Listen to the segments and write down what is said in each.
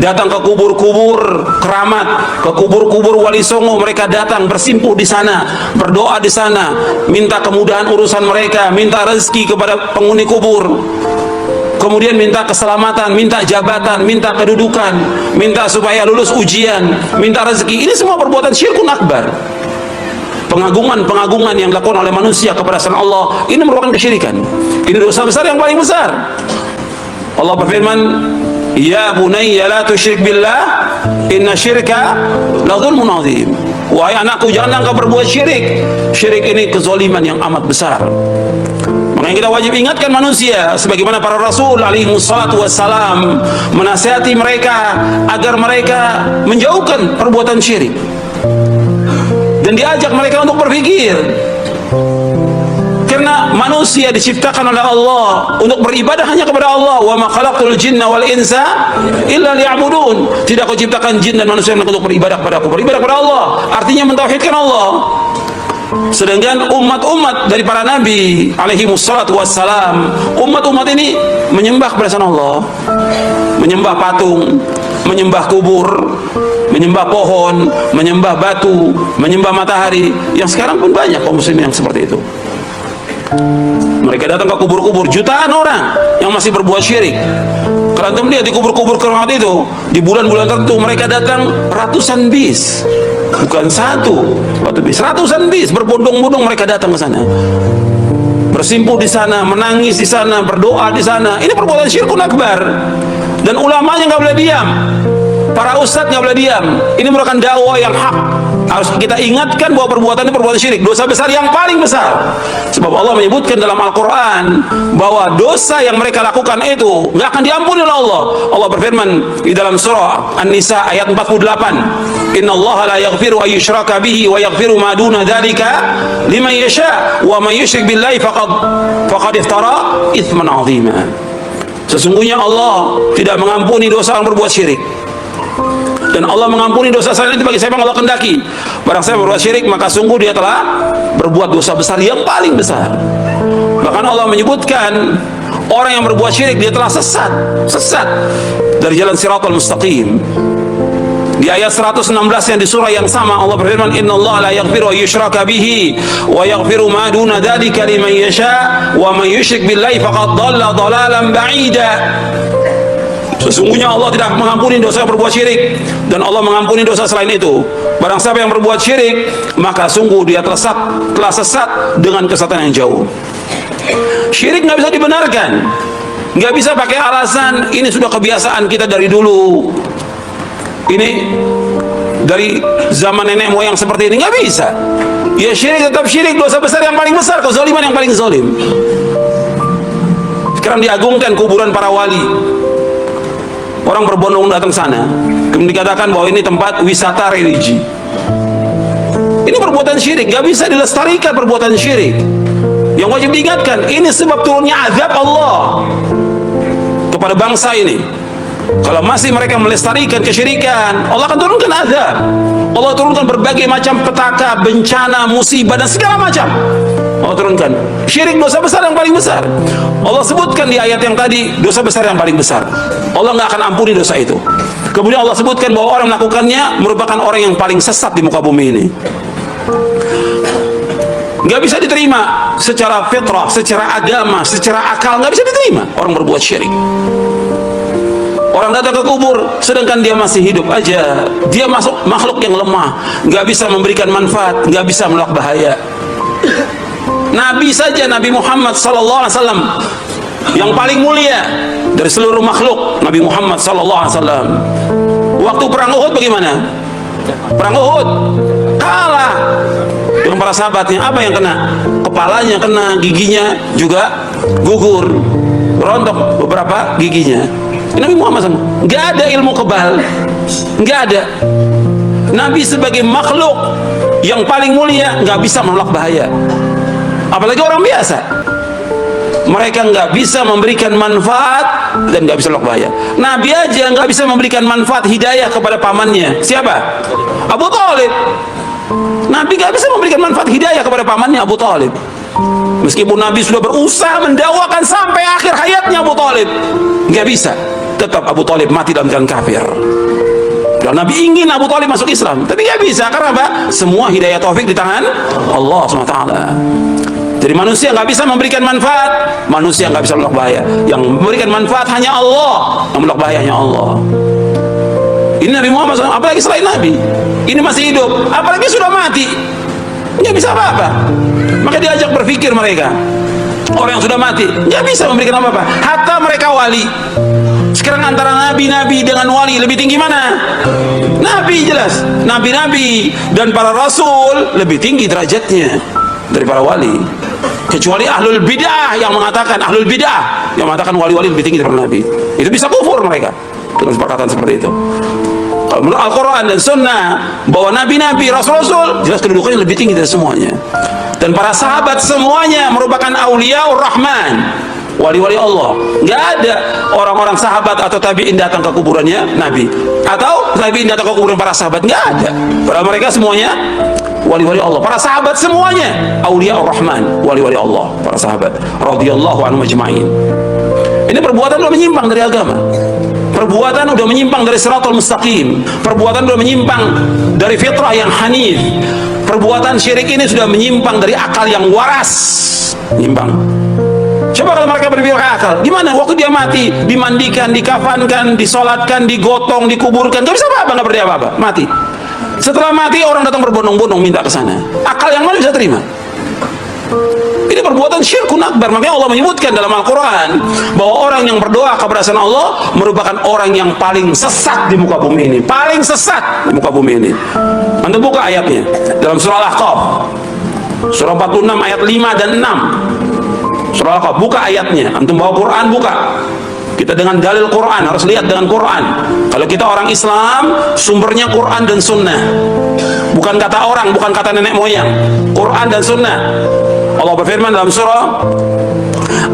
datang ke kubur-kubur keramat, ke kubur-kubur Wali Songo. Mereka datang bersimpuh di sana, berdoa di sana, minta kemudahan urusan mereka, minta rezeki kepada penghuni kubur, kemudian minta keselamatan, minta jabatan, minta kedudukan, minta supaya lulus ujian, minta rezeki. Ini semua perbuatan syirkun akbar. Pengagungan yang dilakukan oleh manusia kepada selain Allah, ini merupakan kesyirikan. Ini dosa besar yang paling besar. Allah berfirman, ya bunayya la tusyrik billah inna syirka la dzulmun adzim. Wahai anakku, jangan engkau berbuat syirik. Syirik ini kezaliman yang amat besar. Makanya kita wajib ingatkan manusia, sebagaimana para rasul alaihi wassalatu wassalam menasihati mereka agar mereka menjauhkan perbuatan syirik, dan diajak mereka untuk berpikir. Karena manusia diciptakan oleh Allah untuk beribadah hanya kepada Allah. Wa ma khalaqtul jinna wal insa illa liya'budun. Tidak aku ciptakan jin dan manusia untuk beribadah kepadaku. Beribadah kepada Allah artinya mentauhidkan Allah. Sedangkan umat-umat dari para nabi alaihi wassalatu wassalam, umat-umat ini menyembah kepada selain Allah, menyembah patung, menyembah kubur, menyembah pohon, menyembah batu, menyembah matahari. Yang sekarang pun banyak kaum muslimin yang seperti itu. Mereka datang ke kubur-kubur, jutaan orang yang masih berbuat syirik. Kalau antum lihat di kubur-kubur keramat itu, di bulan-bulan tertentu mereka datang ratusan bis, bukan satu bis, ratusan bis berbondong-bondong mereka datang ke sana, bersimpuh di sana, menangis di sana, berdoa di sana. Ini perbuatan syirkun akbar, dan ulamanya nggak boleh diam, para ustadz nggak boleh diam. Ini merupakan dakwah yang hak. Harus kita ingatkan bahwa perbuatan ini perbuatan syirik, dosa besar yang paling besar. Sebab Allah menyebutkan dalam Al-Quran bahwa dosa yang mereka lakukan itu nggak akan diampuni oleh Allah. Allah berfirman di dalam surah An-Nisa ayat 48, Innallaha la yaghfiru an yushraka bihi wa yaghfiru ma duna dzalika liman yasha wa man yusyrik billahi faqad iftara itsman 'azima. Sesungguhnya Allah tidak mengampuni dosa orang berbuat syirik, dan Allah mengampuni dosa selain itu bagi siapa yang Allah kendaki. Barang siapa berbuat syirik, maka sungguh dia telah berbuat dosa besar yang paling besar. Bahkan Allah menyebutkan orang yang berbuat syirik dia telah sesat dari jalan Shiratal Mustaqim. Di ayat 116 yang di surah yang sama Allah berfirman, Innallaha la yaghfiru an yushraka bihi wa yaghfiru ma duna dzalika liman yasha wa man yusyrik billahi faqad dhalla dhalalan ba'ida. Sesungguhnya Allah tidak mengampuni dosa yang berbuat syirik, dan Allah mengampuni dosa selain itu. Barang siapa yang berbuat syirik, maka sungguh dia telah sesat dengan kesesatan yang jauh. Syirik nggak bisa dibenarkan, nggak bisa pakai alasan ini sudah kebiasaan kita dari dulu, ini dari zaman nenek moyang seperti ini. Nggak bisa. Ya syirik tetap syirik, dosa besar yang paling besar, kezaliman yang paling zalim. Sekarang diagungkan kuburan para wali, orang berbondong datang sana, kemudian dikatakan bahwa ini tempat wisata religi. Ini perbuatan syirik, gak bisa dilestarikan perbuatan syirik. Yang wajib diingatkan, ini sebab turunnya azab Allah kepada bangsa ini. Kalau masih mereka melestarikan kesyirikan, Allah akan turunkan azab. Allah turunkan berbagai macam petaka, bencana, musibah, dan segala macam. Allah turunkan. Syirik dosa besar yang paling besar. Allah sebutkan di ayat yang tadi, dosa besar yang paling besar. Allah nggak akan ampuni dosa itu. Kemudian Allah sebutkan bahwa orang melakukannya merupakan orang yang paling sesat di muka bumi ini. Nggak bisa diterima secara fitrah, secara agama, secara akal, nggak bisa diterima orang berbuat syirik. Orang datang ke kubur sedangkan dia masih hidup aja, dia masuk makhluk yang lemah, nggak bisa memberikan manfaat, nggak bisa menolak bahaya. Nabi saja, Nabi Muhammad SAW yang paling mulia dari seluruh makhluk, Nabi Muhammad SAW, waktu perang Uhud bagaimana? Perang Uhud kalah dengan para sahabatnya. Apa yang kena? Kepalanya kena, giginya juga gugur, rontok beberapa giginya. Nabi Muhammad SAW nggak ada ilmu kebal, nggak ada. Nabi sebagai makhluk yang paling mulia nggak bisa menolak bahaya, apalagi orang biasa. Mereka nggak bisa memberikan manfaat dan nggak bisa menolak bahaya. Nabi aja nggak bisa memberikan manfaat hidayah kepada pamannya. Siapa? Abu Thalib. Nabi nggak bisa memberikan manfaat hidayah kepada pamannya Abu Thalib. Meskipun Nabi sudah berusaha mendakwakan sampai akhir hayatnya Abu Thalib, nggak bisa. tetap Abu Thalib mati dalam keadaan kafir. Dan Nabi ingin Abu Thalib masuk Islam, tapi nggak bisa. Karena apa? Semua hidayah taufik di tangan Allah SWT. Jadi manusia nggak bisa memberikan manfaat, manusia nggak bisa menolak bahaya. Yang memberikan manfaat hanya Allah, yang menolak bahaya hanya Allah. Ini Nabi Muhammad SAW, apalagi selain Nabi. Ini masih hidup, apalagi sudah mati, nggak bisa apa-apa. Maka diajak berpikir mereka. Orang yang sudah mati nggak bisa memberikan apa-apa. Hatta mereka wali. Sekarang antara nabi-nabi dengan wali lebih tinggi mana? Nabi jelas. Nabi-nabi dan para rasul lebih tinggi derajatnya dari para wali. Kecuali ahlul bid'ah yang mengatakan wali-wali lebih tinggi daripada nabi. Itu bisa kufur mereka dengan perkataan seperti itu. Kalau menurut Al-Quran dan Sunnah bahwa nabi-nabi, rasul-rasul jelas kedudukannya lebih tinggi dari semuanya. Dan para sahabat semuanya merupakan auliyaur rahman, wali-wali Allah. Nggak ada orang-orang sahabat atau tabi'in datang ke kuburannya Nabi, atau tabi'in datang ke kuburan para sahabat. Nggak ada. Padahal mereka semuanya wali-wali Allah. Para sahabat semuanya auliyaur rahman, wali-wali Allah. Para sahabat radhiyallahu anhum ajma'in. Ini perbuatan udah menyimpang dari agama. Perbuatan udah menyimpang dari siratal mustaqim. Perbuatan udah menyimpang dari fitrah yang hanif. Perbuatan syirik ini sudah menyimpang dari akal yang waras. Menyimpang. Coba kalau mereka berpikir akal, gimana waktu dia mati, dimandikan, dikafankan, disolatkan, digotong, dikuburkan, gak bisa apa-apa, gak berdaya apa-apa, mati. Setelah mati orang datang berbondong-bondong minta ke sana. Akal yang mana bisa terima? Ini perbuatan syirkun akbar. Makanya Allah menyebutkan dalam Al-Quran bahwa orang yang berdoa kepada selain Allah merupakan orang yang paling sesat di muka bumi ini. Paling sesat di muka bumi ini. Anda buka ayatnya dalam surah Al-Ahqaf, surah 46 ayat 5 dan 6. Surah Al-Ahqaf, buka ayatnya. Antum bawa Quran, buka. Kita dengan dalil Quran, harus lihat dengan Quran. Kalau kita orang Islam, sumbernya Quran dan Sunnah. Bukan kata orang, bukan kata nenek moyang. Quran dan Sunnah. Allah berfirman dalam surah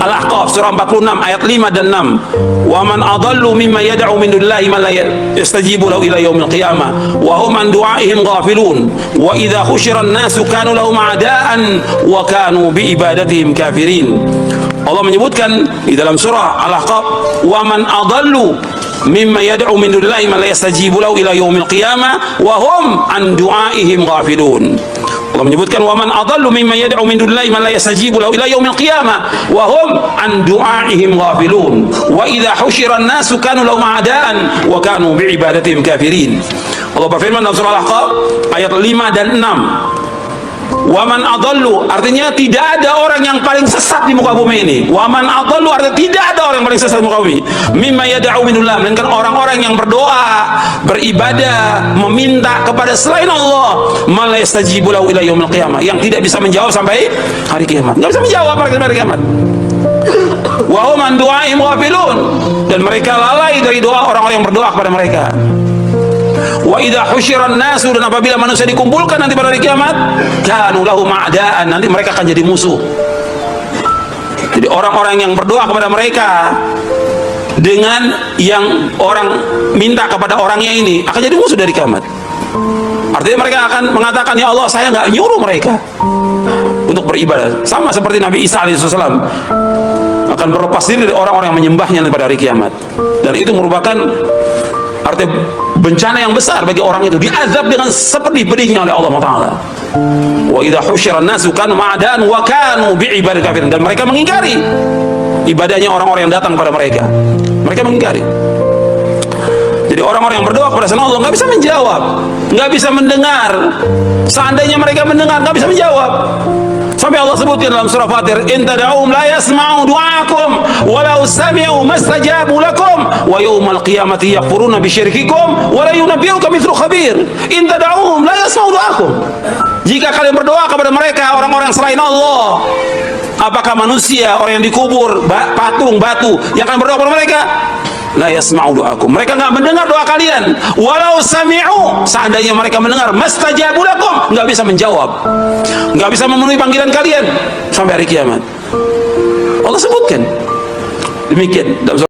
Al-Ahqaf, surah 46 ayat 5 dan 6. Wa man adallu mimma yad'u min dunillahi man la yastajibu lahu ila yaumil qiyamah wa hum an du'aihim ghafilun wa idza husyira an-nasu kanu lahum a'daan wa kanu bi ibadatihim kafirin. Allah menyebutkan di dalam surah Al-Ahqaf, wa man adallu mimma yad'u min dunillahi man la yastajibu lahu ila yaumil qiyamah wa hum an du'aihim ghafilun. Allah menyebutkan wa man adallu mimma yad'u min dunillahi man la yastajibu lahu ila yaumil qiyamah wa hum an du'aihim ghafilun wa idza husyira an-nasu kanu lahum a'daan wa kanu bi ibadatihim kafirin. Allah berfirman dalam surah Al-Ahqaf ayat 5 dan 6. Wa man adallu artinya tidak ada orang yang paling sesat di muka bumi ini. Wa man adallu artinya tidak ada orang yang paling sesat di muka bumi. Mimma yad'u min dunillahi, melainkan orang-orang yang berdoa, beribadah, meminta kepada selain Allah, ma la yastajibu lahu ila yaumil qiyamah, yang tidak bisa menjawab sampai hari kiamat. Enggak bisa menjawab pada hari kiamat. Wa hum an du'aihim ghafilun, dan mereka lalai dari doa orang-orang yang berdoa kepada mereka. Wa idza husyiran nasu, dan apabila manusia dikumpulkan nanti pada hari kiamat, kanu lahum a'daan, nanti mereka akan jadi musuh. Jadi orang-orang yang berdoa kepada mereka dengan yang orang minta kepada orangnya ini akan jadi musuh dari kiamat. Artinya mereka akan mengatakan, ya Allah, saya nggak nyuruh mereka untuk beribadah. Sama seperti Nabi Isa alaihissalam akan berlepas diri dari orang-orang yang menyembahnya pada hari kiamat. Dan itu merupakan artinya bencana yang besar bagi orang itu, diazab dengan sepedih-pedihnya oleh Allah Taala. Wa idza husyiran nasu kanu ma'dan wa kanu bi'ibadati kafirin, dan mereka mengingkari ibadahnya orang-orang yang datang pada mereka. Mereka mengingkari. Jadi orang-orang yang berdoa kepada selain Allah nggak bisa menjawab, nggak bisa mendengar. Seandainya mereka mendengar, nggak bisa menjawab. Sampai Allah sebutkan dalam surah Fatir, in tad'uhum la yasma'u du'aakum walau sami'u mastajabu lakum wa yawmal qiyamati yakfuruna bisyirkikum wa la yunabbi'uka mithlu khabir. In tad'uhum la yasma'u du'aakum. Jika kalian berdoa kepada mereka, orang-orang selain Allah, apakah manusia, orang yang dikubur, patung, batu, yang akan berdoa kepada mereka? La yasma'u du'aakum. Mereka enggak mendengar doa kalian. Walau sami'u, seandainya mereka mendengar, mastajabu lakum, enggak bisa menjawab, enggak bisa memenuhi panggilan kalian sampai hari kiamat. Allah sebutkan demikian dalam